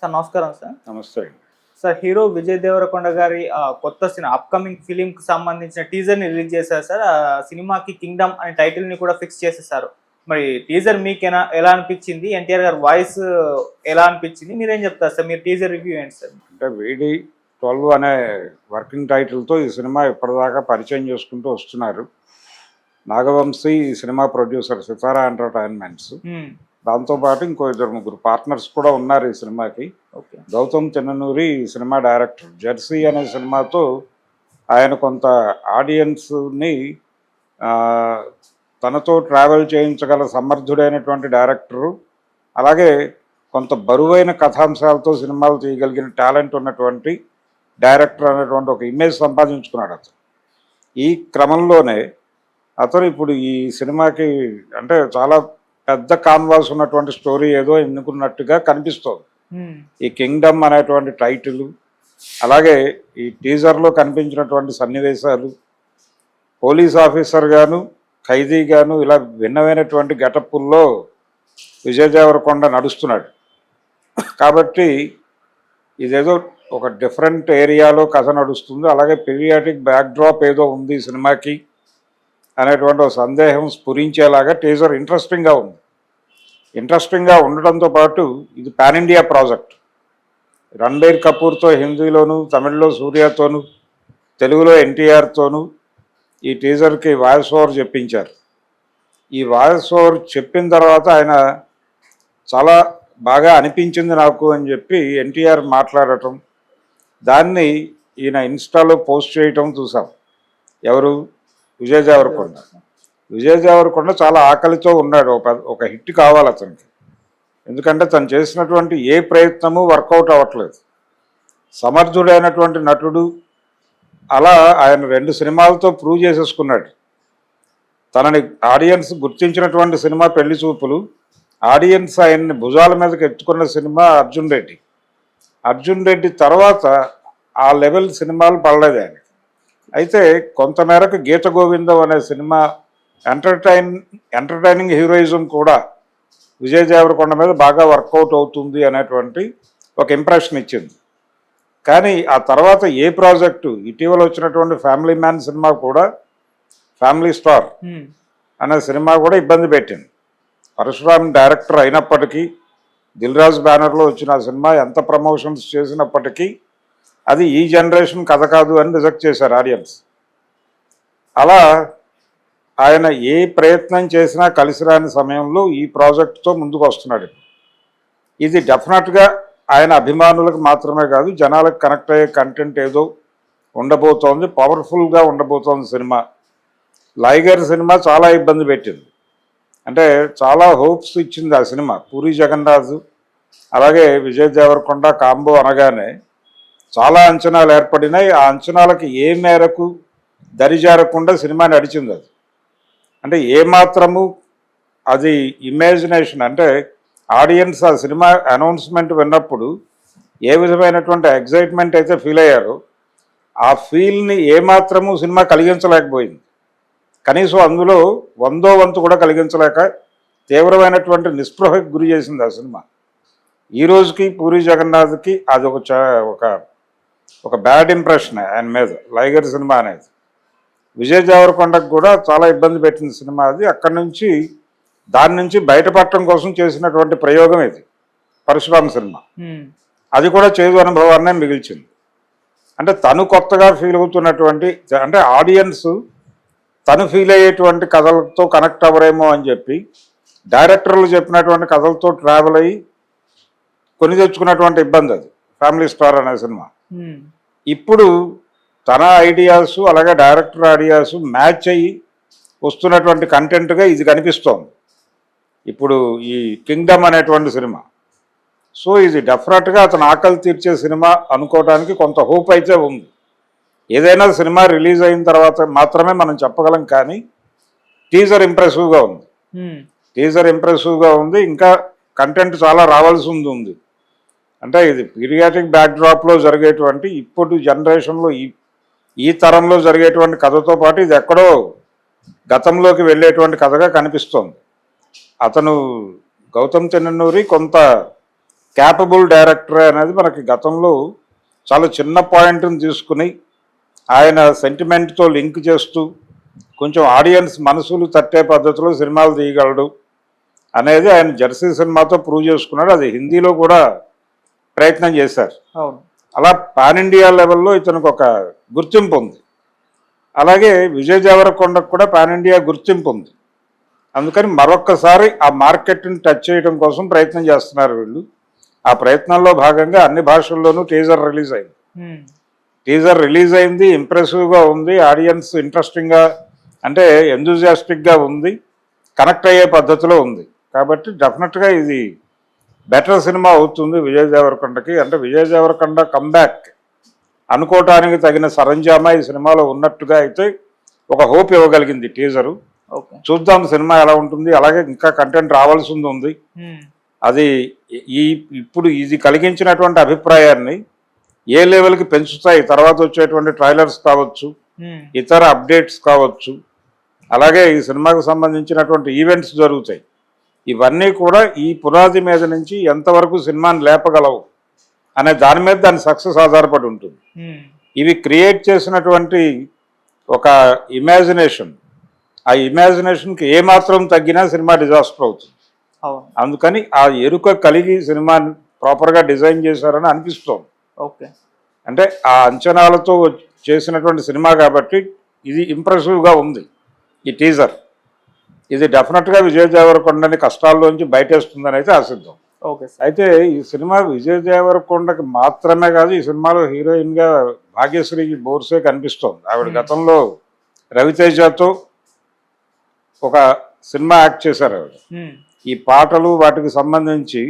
Sir నమస్కారం sir. నమస్తే. Sir hero Vijay Devarakonda గారి కొత్త సినిమా అప్కమింగ్ ఫిలింకి సంబంధించిన టీజర్ని రిలీజ్ చేశారు సార్. ఆ సినిమాకి కింగ్డమ్ అనే టైటిల్ని కూడా ఫిక్స్ చేసేసారు. మరి టీజర్ మీకు ఎలా అనిపించింది? ఎన్టీఆర్ గారి వాయిస్ ఎలా అనిపించింది? మీరేం చెప్తారు సార్? మీరు టీజర్ రివ్యూ ఏంటి సార్? అంటే వీడి 12 అనే వర్కింగ్ టైటిల్తో ఈ సినిమా ఇప్పటిదాకా పరిచయం చేసుకుంటూ వస్తున్నారు. నాగవంశీ ఈ సినిమా ప్రొడ్యూసర్ సితారా ఎంటర్టైన్మెంట్స్. దాంతోపాటు ఇంకో 2-3 పార్ట్నర్స్ కూడా ఉన్నారు ఈ సినిమాకి. గౌతమ్ చెన్ననూరి ఈ సినిమా డైరెక్టర్. జెర్సీ అనే సినిమాతో ఆయన కొంత ఆడియన్స్ని తనతో ట్రావెల్ చేయించగల సమర్థుడైనటువంటి డైరెక్టరు, అలాగే కొంత బరువైన కథాంశాలతో సినిమాలు తీయగలిగిన టాలెంట్ ఉన్నటువంటి డైరెక్టర్ అనేటువంటి ఒక ఇమేజ్ సంపాదించుకున్నాడు అతను. ఈ క్రమంలోనే అతను ఇప్పుడు ఈ సినిమాకి అంటే చాలా పెద్ద కాన్వాస్ ఉన్నటువంటి స్టోరీ ఏదో ఎన్నుకున్నట్టుగా కనిపిస్తోంది. ఈ కింగ్డమ్ అనేటువంటి టైటిల్, అలాగే ఈ టీజర్లో కనిపించినటువంటి సన్నివేశాలు, పోలీస్ ఆఫీసర్ గాను ఖైదీ గాను ఇలా భిన్నమైనటువంటి గెటప్పుల్లో విజయ్ దేవరకొండ నడుస్తున్నాడు. కాబట్టి ఇదేదో ఒక డిఫరెంట్ ఏరియాలో కథ నడుస్తుంది, అలాగే పీరియాడిక్ బ్యాక్డ్రాప్ ఏదో ఉంది సినిమాకి అనేటువంటి ఒక సందేహం స్ఫురించేలాగా టీజర్ ఇంట్రెస్టింగ్గా ఉంది. ఇంట్రెస్టింగ్గా ఉండడంతో పాటు ఇది పాన్ ఇండియా ప్రాజెక్ట్. రణబీర్ కపూర్తో హిందీలోను, తమిళ్లో సూర్యతోను, తెలుగులో ఎన్టీఆర్తోనూ ఈ టీజర్కి వాయిస్ ఓవర్ చెప్పించారు. ఈ వాయిస్ ఓవర్ చెప్పిన తర్వాత ఆయన చాలా బాగా అనిపించింది నాకు అని చెప్పి ఎన్టీఆర్ మాట్లాడటం, దాన్ని ఈయన ఇన్స్టాలో పోస్ట్ చేయటం చూసాం. ఎవరు? విజయ్ దేవరకొండ. విజయ్ దేవరకొండ చాలా ఆకలితో ఉన్నాడు. ఒక హిట్ కావాలి అతనికి. ఎందుకంటే తను చేసినటువంటి ఏ ప్రయత్నము వర్కౌట్ అవ్వట్లేదు. సమర్థుడైనటువంటి నటుడు, అలా ఆయన 2 సినిమాలతో ప్రూవ్ చేసేసుకున్నాడు. తనని ఆడియన్స్ గుర్తించినటువంటి సినిమా పెళ్లి చూపులు, ఆడియన్స్ ఆయన్ని భుజాల మీదకి ఎత్తుకున్న సినిమా అర్జున్ రెడ్డి. అర్జున్ రెడ్డి తర్వాత ఆ లెవెల్ సినిమాలు పడలేదు ఆయన. అయితే కొంతమేరకు గీత గోవిందం అనే సినిమా ఎంటర్టైనింగ్ హీరోయిజం కూడా విజయ్ దేవరకొండ మీద బాగా వర్కౌట్ అవుతుంది అనేటువంటి ఒక ఇంప్రెషన్ ఇచ్చింది. కానీ ఆ తర్వాత ఏ ప్రాజెక్టు, ఇటీవల వచ్చినటువంటి ఫ్యామిలీ మ్యాన్ సినిమా కూడా, ఫ్యామిలీ స్టార్ అనే సినిమా కూడా ఇబ్బంది పెట్టింది. పరశురామ్ డైరెక్టర్ అయినప్పటికీ, దిల్ రాజు బ్యానర్లో వచ్చిన సినిమా ఎంత ప్రమోషన్స్ చేసినప్పటికీ అది ఈ జనరేషన్ కథ కాదు అని రిజెక్ట్ చేశారు ఆడియన్స్. అలా ఆయన ఏ ప్రయత్నం చేసినా కలిసి రాని సమయంలో ఈ ప్రాజెక్టుతో ముందుకు వస్తున్నాడు. ఇది డెఫినెట్గా ఆయన అభిమానులకు మాత్రమే కాదు, జనాలకు కనెక్ట్ అయ్యే కంటెంట్ ఏదో ఉండబోతోంది. పవర్ఫుల్గా ఉండబోతోంది సినిమా. లైగర్ సినిమా చాలా ఇబ్బంది పెట్టింది. అంటే చాలా హోప్స్ ఇచ్చింది ఆ సినిమా. పూరి జగన్నాథ్ అలాగే విజయ్ దేవరకొండ కాంబో అనగానే చాలా అంచనాలు ఏర్పడినాయి. ఆ అంచనాలకి ఏ మేరకు దరిజారకుండా సినిమా నడిచింది. అది అంటే ఏమాత్రము అది ఇమాజినేషన్, అంటే ఆడియన్స్ ఆ సినిమా అనౌన్స్మెంట్ విన్నప్పుడు ఏ విధమైనటువంటి ఎగ్జైట్మెంట్ అయితే ఫీల్ అయ్యారో ఆ ఫీల్ని ఏమాత్రము సినిమా కలిగించలేకపోయింది. కనీసం అందులో 100వ వంతు కూడా కలిగించలేక తీవ్రమైనటువంటి నిస్పృహకు గురి చేసింది ఆ సినిమా. ఈ రోజుకి పూరి జగన్నాథ్కి అది ఒక బ్యాడ్ ఇంప్రెషన్ ఆయన మీద, లైగర్ సినిమా అనేది. విజయ్ దేవరకొండకు కూడా చాలా ఇబ్బంది పెట్టింది సినిమా అది. అక్కడి నుంచి దాని నుంచి బయటపడటం కోసం చేసినటువంటి ప్రయోగం ఇది పరశురామ్ సినిమా. అది కూడా చేదు అనుభవాన్నే మిగిల్చింది. అంటే తను కొత్తగా ఫీల్ అవుతున్నటువంటి, అంటే ఆడియన్స్ తను ఫీల్ అయ్యేటువంటి కథలతో కనెక్ట్ అవ్వరేమో అని చెప్పి డైరెక్టర్లు చెప్పినటువంటి కథలతో ట్రావెల్ అయ్యి కొని తెచ్చుకున్నటువంటి ఇబ్బంది అది ఫ్యామిలీ స్టార్ అనే సినిమా. ఇప్పుడు తన ఐడియాస్ అలాగే డైరెక్టర్ ఐడియాస్ మ్యాచ్ అయ్యి వస్తున్నటువంటి కంటెంట్గా ఇది కనిపిస్తోంది ఇప్పుడు ఈ కింగ్డమ్ అనేటువంటి సినిమా. సో ఇది డెఫినెట్గా అతను ఆకలి తీర్చే సినిమా అనుకోవడానికి కొంత హోప్ అయితే ఉంది. ఏదైనా సినిమా రిలీజ్ అయిన తర్వాత మాత్రమే మనం చెప్పగలం. కానీ టీజర్ ఇంప్రెసివ్గా ఉంది. ఇంకా కంటెంట్ చాలా రావాల్సి ఉంది. అంటే ఇది పీరియాడిక్ బ్యాక్డ్రాప్లో జరిగేటువంటి ఇప్పుడు జనరేషన్లో ఈ తరంలో జరిగేటువంటి కథతో పాటు ఇది ఎక్కడో గతంలోకి వెళ్ళేటువంటి కథగా కనిపిస్తోంది. అతను గౌతమ్ చెన్ననూరి కొంత క్యాపబుల్ డైరెక్టర్ అనేది మనకి గతంలో చాలా చిన్న పాయింట్ని తీసుకుని ఆయన సెంటిమెంట్తో లింక్ చేస్తూ కొంచెం ఆడియన్స్ మనసులు తట్టే పద్ధతిలో సినిమాలు తీయగలడు అనేది ఆయన జెర్సీ సినిమాతో ప్రూవ్ చేసుకున్నాడు. అది హిందీలో కూడా ప్రయత్నం చేశారు. అవును. అలా పాన్ ఇండియా లెవెల్లో ఇతనికి ఒక గుర్తింపు ఉంది. అలాగే విజయ్ దేవరకొండకు కూడా పాన్ ఇండియా గుర్తింపు ఉంది. అందుకని మరొక్కసారి ఆ మార్కెట్ని టచ్ చేయడం కోసం ప్రయత్నం చేస్తున్నారు వీళ్ళు. ఆ ప్రయత్నంలో భాగంగా అన్ని భాషల్లోనూ టీజర్ రిలీజ్ అయింది. టీజర్ రిలీజ్ అయింది, ఇంప్రెసివ్గా ఉంది, ఆడియన్స్ ఇంట్రెస్టింగ్గా అంటే ఎంతూజియాస్టిక్గా ఉంది, కనెక్ట్ అయ్యే పద్ధతిలో ఉంది. కాబట్టి డెఫినెట్గా ఇది బెటర్ సినిమా అవుతుంది విజయ్ దేవరకొండకి. అంటే విజయ్ దేవరకొండ కంబ్యాక్ అనుకోవటానికి తగిన సరంజామా ఈ సినిమాలో ఉన్నట్టుగా అయితే ఒక హోప్ ఇవ్వగలిగింది టీజరు. చూద్దాం సినిమా ఎలా ఉంటుంది. అలాగే ఇంకా కంటెంట్ రావాల్సి ఉంది. అది ఇప్పుడు ఇది కలిగించినటువంటి అభిప్రాయాన్ని ఏ లెవెల్కి పెంచుతాయి తర్వాత వచ్చేటువంటి ట్రైలర్స్ కావచ్చు, ఇతర అప్డేట్స్ కావచ్చు, అలాగే ఈ సినిమాకు సంబంధించినటువంటి ఈవెంట్స్ జరుగుతాయి. ఇవన్నీ కూడా ఈ పునాది మీద నుంచి ఎంతవరకు సినిమాని లేపగలవు అనే దాని మీద దాని సక్సెస్ ఆధారపడి ఉంటుంది. ఇవి క్రియేట్ చేసినటువంటి ఒక ఇమాజినేషన్, ఆ ఇమాజినేషన్కి ఏమాత్రం తగ్గినా సినిమా డిజాస్టర్ అవుతుంది. అందుకని ఆ ఎరుక కలిగి సినిమాని ప్రాపర్గా డిజైన్ చేశారని అనిపిస్తోంది. అంటే ఆ అంచనాలతో చేసినటువంటి సినిమా కాబట్టి ఇది ఇంప్రెసివ్గా ఉంది. ఈ టీజర్ ఇది డెఫినెట్గా విజయ్ దేవరకొండని కష్టాల్లోంచి బయటేస్తుందని అయితే ఆశిద్దాం. అయితే ఈ సినిమా విజయ్ దేవరకొండకి మాత్రమే కాదు, ఈ సినిమాలో హీరోయిన్గా భాగ్యశ్రీ బోర్సే కనిపిస్తోంది. ఆవిడ గతంలో రవితేజతో ఒక సినిమా యాక్ట్ చేశారు ఆవిడ. ఈ పాటలు వాటికి సంబంధించి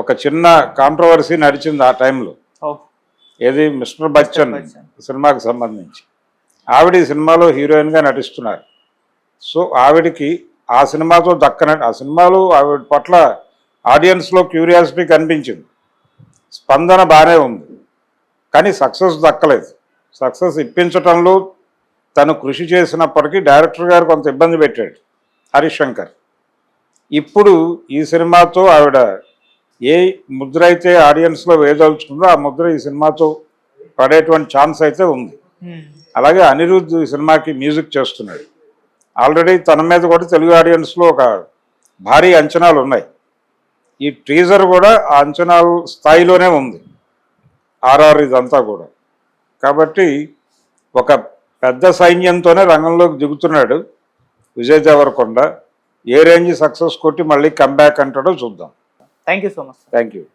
ఒక చిన్న కాంట్రవర్సీ నడిచింది ఆ టైంలో. ఏది మిస్టర్ బచ్చన్ సినిమాకి సంబంధించి ఆవిడ ఈ సినిమాలో హీరోయిన్గా నటిస్తున్నారు. సో ఆవిడికి ఆ సినిమాతో ఆ సినిమాలో ఆవిడ పట్ల ఆడియన్స్లో క్యూరియాసిటీ కనిపించింది, స్పందన బాగానే ఉంది, కానీ సక్సెస్ దక్కలేదు. సక్సెస్ ఇప్పించటంలో తను కృషి చేసినప్పటికీ డైరెక్టర్ గారు కొంత ఇబ్బంది పెట్టాడు హరీష్ శంకర్. ఇప్పుడు ఈ సినిమాతో ఆవిడ ఏ ముద్ర అయితే ఆడియన్స్లో వేయదలుచుకుందో ఆ ముద్ర ఈ సినిమాతో పడేటువంటి ఛాన్స్ అయితే ఉంది. అలాగే అనిరుద్ధ్ ఈ సినిమాకి మ్యూజిక్ చేస్తున్నాడు. ఆల్రెడీ తన మీద కూడా తెలుగు ఆడియన్స్లో ఒక భారీ అంచనాలు ఉన్నాయి. ఈ టీజర్ కూడా ఆ అంచనాల స్థాయిలోనే ఉంది, ఆర్ఆర్ ఇదంతా కూడా. కాబట్టి ఒక పెద్ద సైన్యంతోనే రంగంలోకి దిగుతున్నాడు విజయ్ దేవరకొండ. ఏ రేంజ్ సక్సెస్ కొట్టి మళ్ళీ కంబ్యాక్ అంటాడో చూద్దాం. Thank you so much. Thank you.